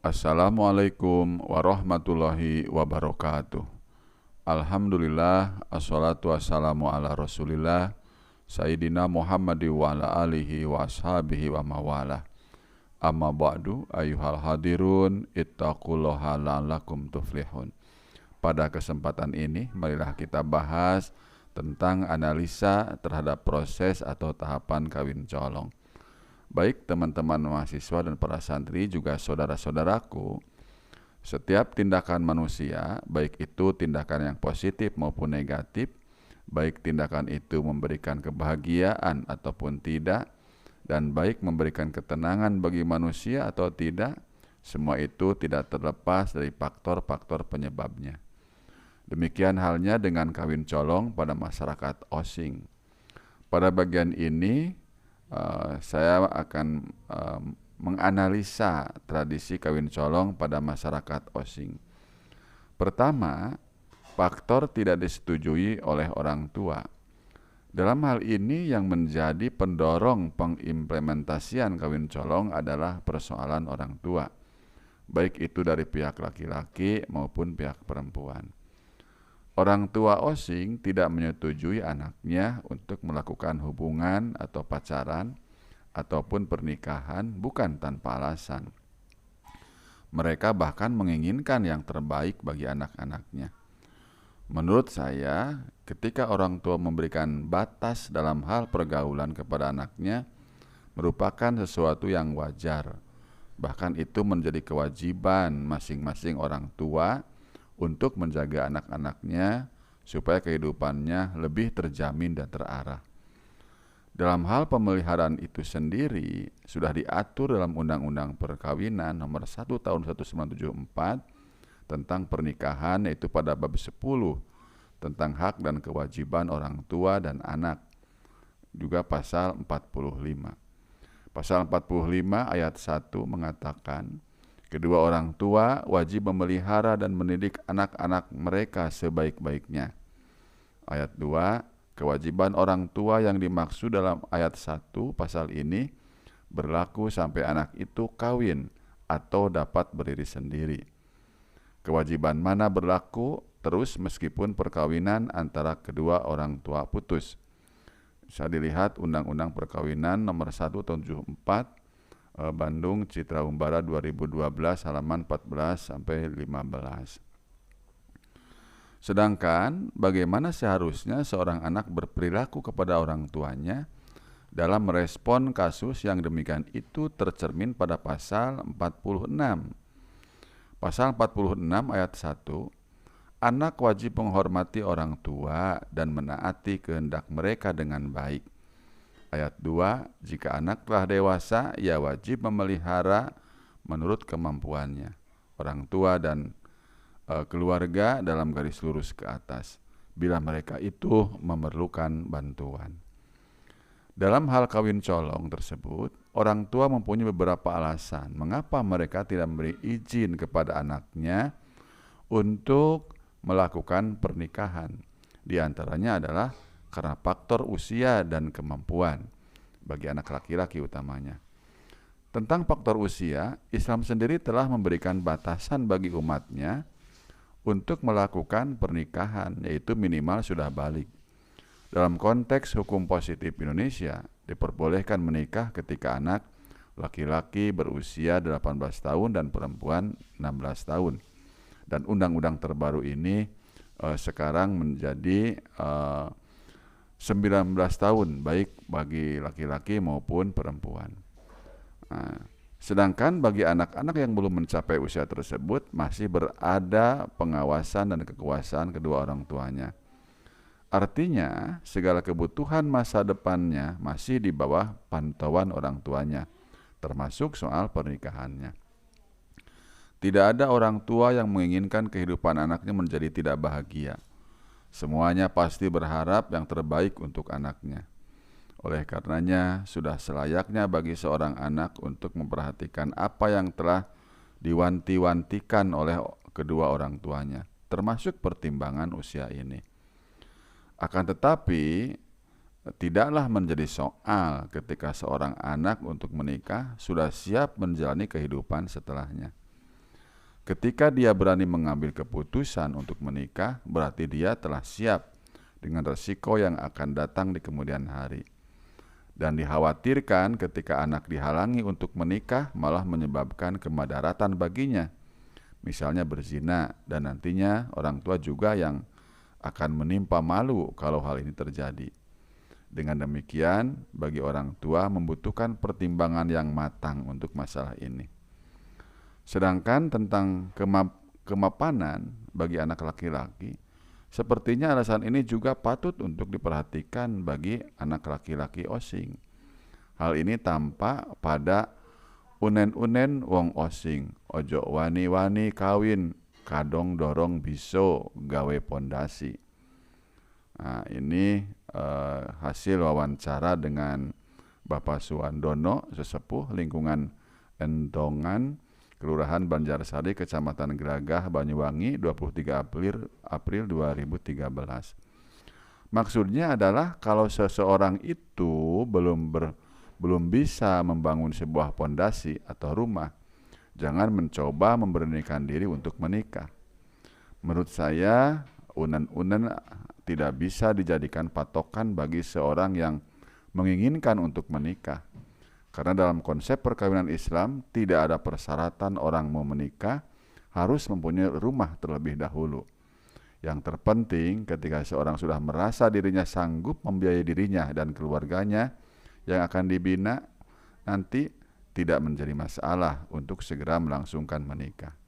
Assalamualaikum warahmatullahi wabarakatuh. Alhamdulillah, assalatu wassalamu ala rasulillah Sayyidina Muhammad wa ala alihi wa ashabihi wa mawalah. Amma ba'du, ayuhal hadirun, ittaqullaha la'allakum tuflihun. Pada kesempatan ini, marilah kita bahas tentang analisa terhadap proses atau tahapan kawin colong. Baik teman-teman mahasiswa dan para santri juga saudara-saudaraku, setiap tindakan manusia, baik itu tindakan yang positif maupun negatif, baik tindakan itu memberikan kebahagiaan ataupun tidak, dan baik memberikan ketenangan bagi manusia atau tidak, semua itu tidak terlepas dari faktor-faktor penyebabnya. Demikian halnya dengan kawin colong pada masyarakat Osing. Pada bagian ini, saya akan menganalisa tradisi kawin colong pada masyarakat Osing. Pertama, faktor tidak disetujui oleh orang tua. Dalam hal ini yang menjadi pendorong pengimplementasian kawin colong adalah persoalan orang tua, baik itu dari pihak laki-laki maupun pihak perempuan. Orang tua Osing tidak menyetujui anaknya untuk melakukan hubungan atau pacaran ataupun pernikahan bukan tanpa alasan. Mereka bahkan menginginkan yang terbaik bagi anak-anaknya. Menurut saya, ketika orang tua memberikan batas dalam hal pergaulan kepada anaknya, merupakan sesuatu yang wajar. Bahkan itu menjadi kewajiban masing-masing orang tua untuk menjaga anak-anaknya supaya kehidupannya lebih terjamin dan terarah. Dalam hal pemeliharaan itu sendiri sudah diatur dalam Undang-Undang Perkawinan Nomor 1 Tahun 1974 tentang pernikahan, yaitu pada bab 10 tentang hak dan kewajiban orang tua dan anak. Juga pasal 45. Pasal 45 ayat 1 mengatakan, kedua orang tua wajib memelihara dan mendidik anak-anak mereka sebaik-baiknya. Ayat 2, kewajiban orang tua yang dimaksud dalam ayat 1 pasal ini berlaku sampai anak itu kawin atau dapat berdiri sendiri. Kewajiban mana berlaku terus meskipun perkawinan antara kedua orang tua putus. Bisa dilihat Undang-Undang Perkawinan Nomor 1 Tahun 74, Bandung Citra Umbara 2012 halaman 14 sampai 15. Sedangkan bagaimana seharusnya seorang anak berperilaku kepada orang tuanya dalam merespon kasus yang demikian itu tercermin pada pasal 46. Pasal 46 ayat 1, anak wajib menghormati orang tua dan menaati kehendak mereka dengan baik. Ayat 2, jika anak telah dewasa, ia wajib memelihara menurut kemampuannya orang tua dan keluarga dalam garis lurus ke atas, bila mereka itu memerlukan bantuan. Dalam hal kawin colong tersebut, orang tua mempunyai beberapa alasan mengapa mereka tidak memberi izin kepada anaknya untuk melakukan pernikahan. Di antaranya adalah karena faktor usia dan kemampuan bagi anak laki-laki utamanya. Tentang faktor usia, Islam sendiri telah memberikan batasan bagi umatnya untuk melakukan pernikahan, yaitu minimal sudah balik. Dalam konteks hukum positif Indonesia, diperbolehkan menikah ketika anak laki-laki berusia 18 tahun dan perempuan 16 tahun. Dan undang-undang terbaru ini sekarang menjadi 19 tahun baik bagi laki-laki maupun perempuan. Sedangkan bagi anak-anak yang belum mencapai usia tersebut masih berada pengawasan dan kekuasaan kedua orang tuanya. Artinya segala kebutuhan masa depannya masih di bawah pantauan orang tuanya, termasuk soal pernikahannya. Tidak ada orang tua yang menginginkan kehidupan anaknya menjadi tidak bahagia. Semuanya pasti berharap yang terbaik untuk anaknya. Oleh karenanya, sudah selayaknya bagi seorang anak untuk memperhatikan apa yang telah diwanti-wantikan oleh kedua orang tuanya, termasuk pertimbangan usia ini. Akan tetapi, tidaklah menjadi soal ketika seorang anak untuk menikah sudah siap menjalani kehidupan setelahnya. Ketika dia berani mengambil keputusan untuk menikah, berarti dia telah siap dengan resiko yang akan datang di kemudian hari. Dan dikhawatirkan ketika anak dihalangi untuk menikah malah menyebabkan kemadaratan baginya. Misalnya berzina, dan nantinya orang tua juga yang akan menimpa malu kalau hal ini terjadi. Dengan demikian, bagi orang tua membutuhkan pertimbangan yang matang untuk masalah ini. Sedangkan tentang kemapanan bagi anak laki-laki, sepertinya alasan ini juga patut untuk diperhatikan bagi anak laki-laki Osing. Hal ini tampak pada unen-unen wong Osing, ojo wani-wani kawin, kadong dorong biso gawe pondasi. Nah, ini hasil wawancara dengan Bapak Suwandono, sesepuh lingkungan Endongan, Kelurahan Banjarsari, Kecamatan Gelagah, Banyuwangi, 23 April 2013. Maksudnya adalah kalau seseorang itu belum bisa membangun sebuah pondasi atau rumah, jangan mencoba memberanikan diri untuk menikah. Menurut saya, unen-unen tidak bisa dijadikan patokan bagi seorang yang menginginkan untuk menikah. Karena dalam konsep perkawinan Islam tidak ada persyaratan orang mau menikah harus mempunyai rumah terlebih dahulu. Yang terpenting ketika seorang sudah merasa dirinya sanggup membiayai dirinya dan keluarganya yang akan dibina, nanti tidak menjadi masalah untuk segera melangsungkan menikah.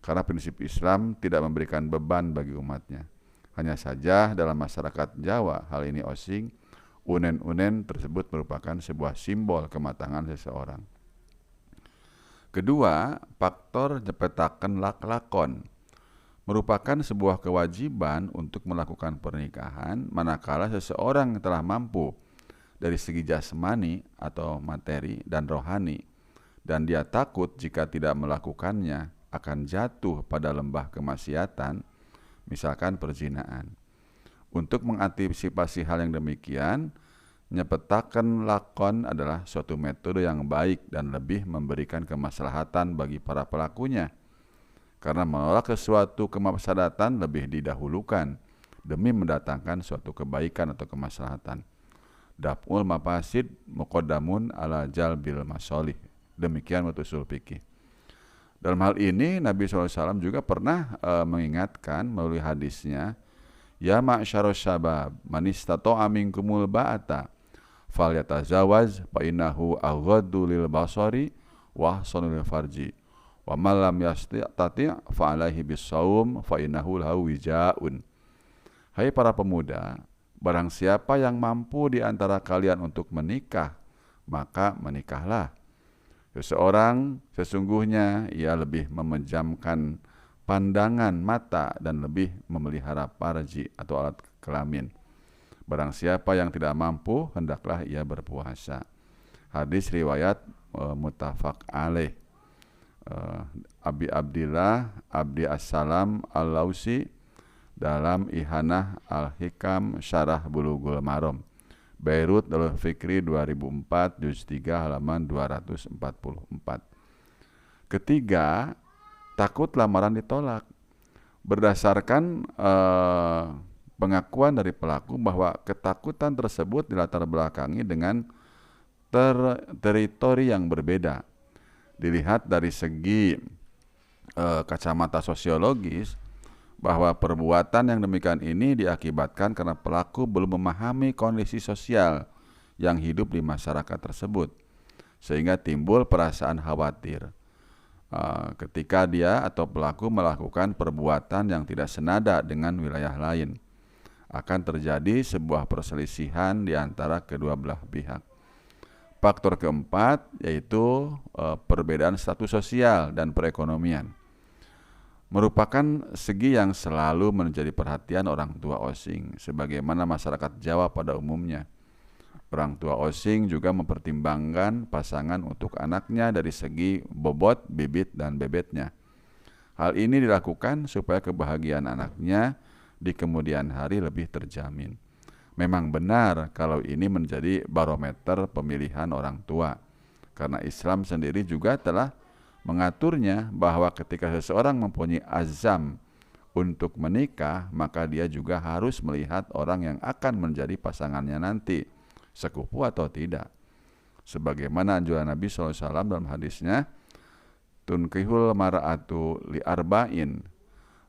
Karena prinsip Islam tidak memberikan beban bagi umatnya. Hanya saja dalam masyarakat Jawa, hal ini Osing, unen-unen tersebut merupakan sebuah simbol kematangan seseorang. Kedua, faktor nyepetaken laklakon merupakan sebuah kewajiban untuk melakukan pernikahan manakala seseorang telah mampu dari segi jasmani atau materi dan rohani, dan dia takut jika tidak melakukannya akan jatuh pada lembah kemaksiatan, misalkan perzinaan. Untuk mengantisipasi hal yang demikian, nyepetaken lakon adalah suatu metode yang baik dan lebih memberikan kemaslahatan bagi para pelakunya. Karena menolak sesuatu kemaslahatan lebih didahulukan demi mendatangkan suatu kebaikan atau kemaslahatan. Daf'ul mafasid muqaddamun ala jalbil masolih. Demikian menurut usul fikih. Dalam hal ini Nabi SAW juga pernah mengingatkan melalui hadisnya, ya ma'syarus syabab man istata'a minkumul ba'ata falyatazawwaj fa innahu aghaddu lil basari wa ahsanu lil farji wa man lam yastati' fa alaihi bisawm fa innahu lahu wijaun. Hai para pemuda, barang siapa yang mampu di antara kalian untuk menikah, maka menikahlah. Seseorang sesungguhnya ia lebih memejamkan pandangan mata dan lebih memelihara farji atau alat kelamin. Barang siapa yang tidak mampu, hendaklah ia berpuasa. Hadis riwayat muttafaq alaih. Abi Abdillah Abdi As-Salam Al-Lausi dalam Ihanah Al-Hikam Syarah Bulughul Maram, Beirut Darul Fikri 2004, juz 3 halaman 244. Ketiga, takut lamaran ditolak. Berdasarkan pengakuan dari pelaku bahwa ketakutan tersebut dilatar belakangi dengan teritori yang berbeda. Dilihat dari segi kacamata sosiologis, bahwa perbuatan yang demikian ini diakibatkan karena pelaku belum memahami kondisi sosial yang hidup di masyarakat tersebut, sehingga timbul perasaan khawatir ketika dia atau pelaku melakukan perbuatan yang tidak senada dengan wilayah lain. Akan terjadi sebuah perselisihan di antara kedua belah pihak. Faktor keempat yaitu perbedaan status sosial dan perekonomian. Merupakan segi yang selalu menjadi perhatian orang tua Osing, sebagaimana masyarakat Jawa pada umumnya. Orang tua Osing juga mempertimbangkan pasangan untuk anaknya dari segi bobot, bibit, dan bebetnya. Hal ini dilakukan supaya kebahagiaan anaknya di kemudian hari lebih terjamin. Memang benar kalau ini menjadi barometer pemilihan orang tua, karena Islam sendiri juga telah mengaturnya bahwa ketika seseorang mempunyai azam untuk menikah, maka dia juga harus melihat orang yang akan menjadi pasangannya nanti, sekufu atau tidak. Sebagaimana anjuran Nabi SAW dalam hadisnya, tunkihul mar'atu li arba'in,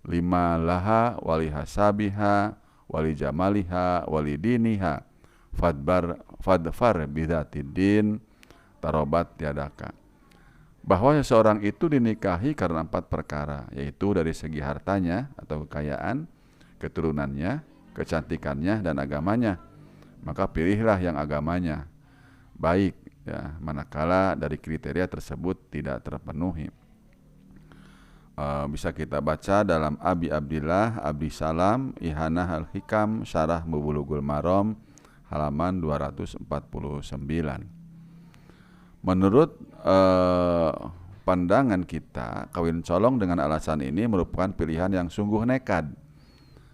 lima laha wali hasabiha wali jamaliha wali diniha fadfar bidatidin tarobat tiadaka. Bahwa seseorang itu dinikahi karena 4 perkara, yaitu dari segi hartanya atau kekayaan, keturunannya, kecantikannya, dan agamanya. Maka pilihlah yang agamanya baik, ya, manakala dari kriteria tersebut tidak terpenuhi. Bisa kita baca dalam Abi Abdillah Abi Salam Ihanah Al-Hikam Syarah Mubulughul Maram halaman 249. Menurut pandangan kita, kawin colong dengan alasan ini merupakan pilihan yang sungguh nekat.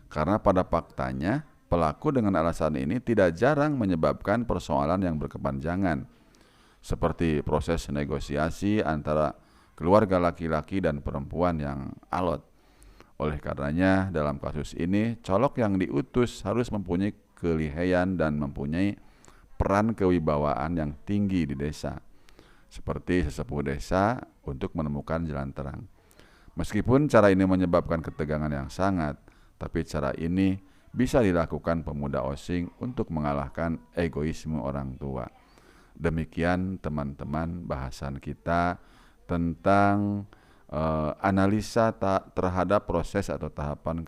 Karena pada faktanya, pelaku dengan alasan ini tidak jarang menyebabkan persoalan yang berkepanjangan, seperti proses negosiasi antara keluarga laki-laki dan perempuan yang alot. Oleh karenanya, dalam kasus ini, colok yang diutus harus mempunyai kelihayan dan mempunyai peran kewibawaan yang tinggi di desa, seperti sesepuh desa untuk menemukan jalan terang. Meskipun cara ini menyebabkan ketegangan yang sangat, tapi cara ini bisa dilakukan pemuda Osing untuk mengalahkan egoisme orang tua. Demikian teman-teman bahasan kita tentang analisa terhadap proses atau tahapan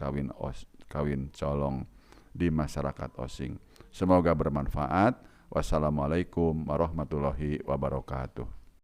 kawin colong di masyarakat Osing. Semoga bermanfaat. Wassalamualaikum warahmatullahi wabarakatuh.